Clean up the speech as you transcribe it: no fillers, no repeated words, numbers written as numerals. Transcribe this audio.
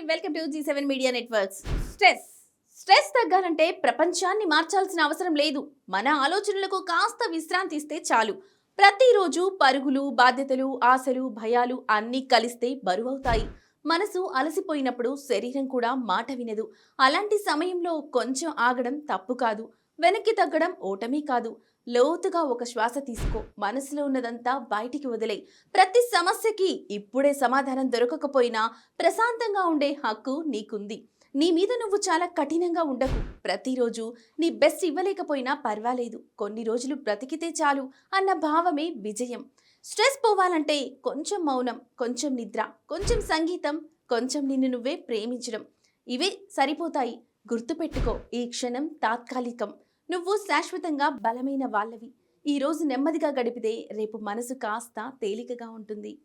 Welcome to G7 media networks. Stress తగ్గాలంటే ప్రపంచాన్ని మార్చాల్సిన అవసరం లేదు. మన ఆలోచనలకు కాస్త విశ్రాంతి ఇస్తే చాలు. ప్రతిరోజు పరుగులు, బాధ్యతలు, ఆశలు, భయాలు అన్నీ కలిస్తే బరువవుతాయి. మనసు అలసిపోయినప్పుడు శరీరం కూడా మాట వినదు. అలాంటి సమయంలో కొంచెం ఆగడం తప్పు కాదు. వెనక్కి తగ్గడం ఓటమి కాదు. లోతుగా ఒక శ్వాస తీసుకో. మనసులో ఉన్నదంతా బయటికి వదిలేయ్. ప్రతి సమస్యకి ఇప్పుడే సమాధానం దొరకకపోయినా ప్రశాంతంగా ఉండే హక్కు నీకుంది. నీ మీద నువ్వు చాలా కఠినంగా ఉండకు. ప్రతిరోజు నీ బెస్ట్ ఇవ్వలేకపోయినా పర్వాలేదు, కొన్ని రోజులు బ్రతికితే చాలు అన్న భావమే విజయం. స్ట్రెస్ పోవాలంటే కొంచెం మౌనం, కొంచెం నిద్ర, కొంచెం సంగీతం, కొంచెం నిన్ను నువ్వే ప్రేమించడం, ఇవే సరిపోతాయి. గుర్తుపెట్టుకో, ఈ క్షణం తాత్కాలికం. నువ్వు శాశ్వతంగా బలమైన వాళ్ళవి. ఈ రోజు నెమ్మదిగా గడిపితే రేపు మనసు కాస్త తేలికగా ఉంటుంది.